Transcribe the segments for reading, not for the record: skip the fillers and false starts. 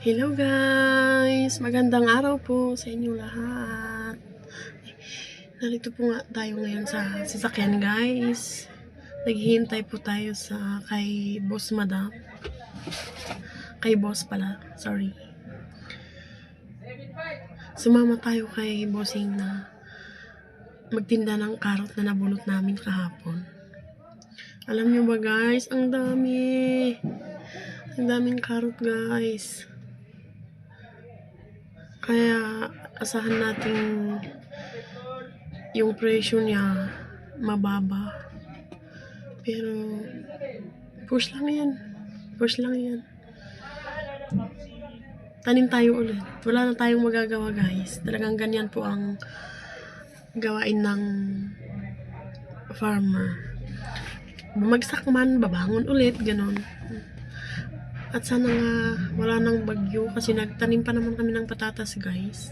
Hello guys! Magandang araw po sa inyo lahat. Narito po nga tayo ngayon sa sasakyan guys. Naghihintay po tayo sa kay Boss Madam. Kay Boss pala, sorry. Sumama tayo kay Bossing na magtinda ng karot na nabunot namin kahapon. Alam nyo ba guys, ang dami. Ang daming karot guys. Kaya asahan natin yung presyo niya mababa. Pero push lang yan. Push lang yan. Tanim tayo ulit. Wala na tayong magagawa guys. Talagang ganyan po ang gawain ng farmer. Bumagsak man, babangon ulit, ganon. At sana nga wala nang bagyo kasi nagtanim pa naman kami ng patatas guys.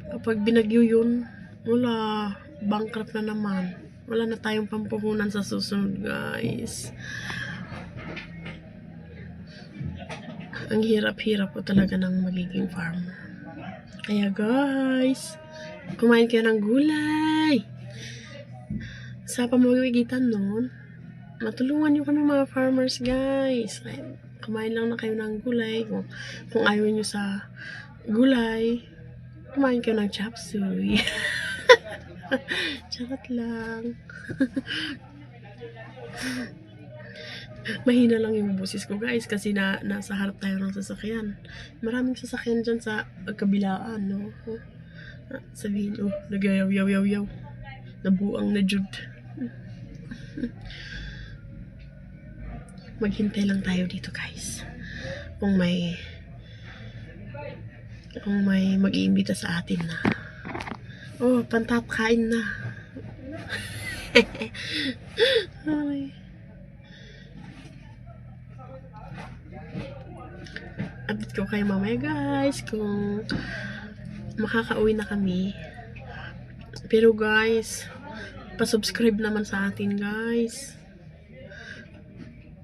Kapag binagyo yun, wala, bankrupt na naman. Wala na tayong pampuhunan sa susunod guys. Ang hirap-hirap po talaga ng magiging farmer. Kaya guys, kumain kayo ng gulay. Sa pamamagitan nun, matulungan nyo kami mga farmers guys. Kumain lang na kayo ng gulay. Kung ayaw nyo sa gulay, kumain kayo ng chop suey. Charot lang. Mahina lang yung boses ko guys kasi nasa harap tayo ng sasakyan. Maraming sasakyan dyan sa kabilaan, no? Sabihin, nagayaw-yaw-yaw-yaw. Nabuang na jud. Maghintay lang tayo dito guys. Kung may mag-iimbita sa atin na. Oh, pantap kain na. Ay. Update ko kayo mamaya guys kung makakauwi na kami. Pero guys, pa-subscribe naman sa atin guys.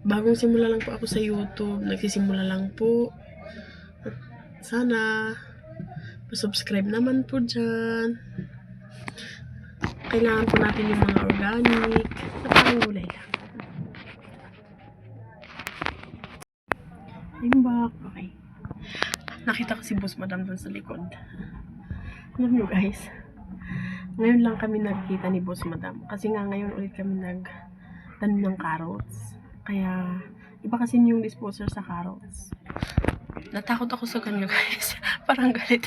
Bagong simula lang po ako sa YouTube. Nagsisimula lang po. At sana pa-subscribe naman po dyan. Kailangan po natin yung mga organic at parang gulay lang. I'm back. Okay. Nakita ko si Boss Madam dun sa likod. Alam nyo guys, ngayon lang kami nagkita ni Boss Madam. Kasi nga ngayon ulit kami nagtanim ng carrots. Kaya, iba kasi yung disposer sa carrots. Natakot ako sa kanya guys. Parang galit.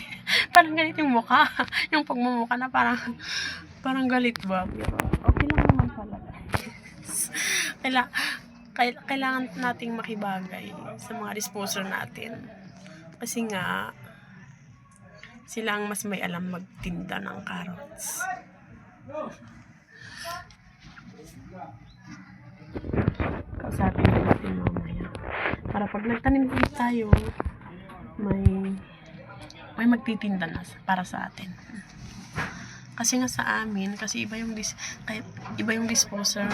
Parang galit yung mukha. Yung pagmumukha na parang galit ba? Pero okay lang naman pala guys. Kailangan nating makibagay sa mga disposer natin. Kasi nga, sila ang mas may alam magtinda ng carrots. Kausapin natin mamaya. Para pag nagtanim tayo, may magtitinda na para sa atin. Kasi nga sa amin, kasi iba yung disposer.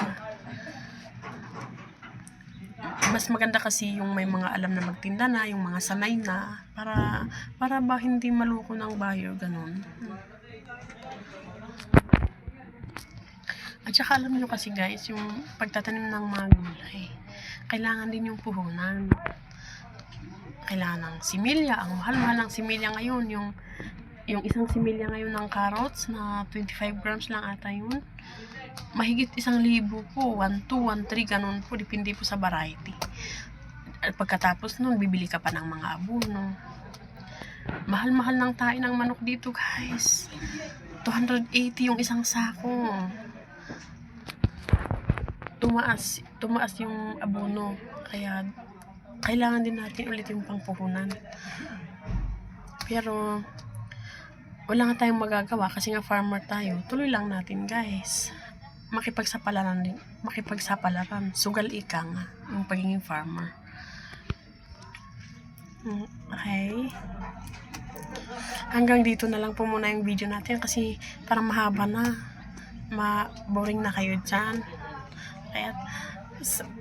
Mas maganda kasi yung may mga alam na magtinda na, yung mga sanay na, para ba hindi maluko ng buyer, ganun. At saka alam nyo kasi guys, yung pagtatanim ng mga gulay, kailangan din yung puhunan. Kailangan ng similya. Ang mahal-mahal ng similya ngayon. Yung isang similya ngayon ng carrots na 25 grams lang ata yun. Mahigit 1,000 po. 1,2, 1,3, ganun po. Depende po sa variety. At pagkatapos nun, bibili ka pa ng mga abono. Mahal-mahal ng tae ng manok dito guys. 280 yung isang sako. Tumaas yung abono. Kaya kailangan din natin ulit yung pangpuhunan. Pero wala nga tayong magagawa kasi nga farmer tayo. Tuloy lang natin guys. Makipagsapalaran. Sugal ika nga yung pagiging farmer. Okay. Hanggang dito na lang po muna yung video natin kasi parang mahaba na. Ma-boring na kayo dyan. Kaya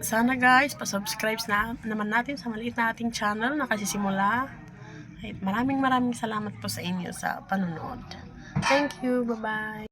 sana guys, pa-subscribe naman natin sa maliit na ating channel na kasisimula. Maraming salamat po sa inyo sa panonood. Thank you. Bye-bye.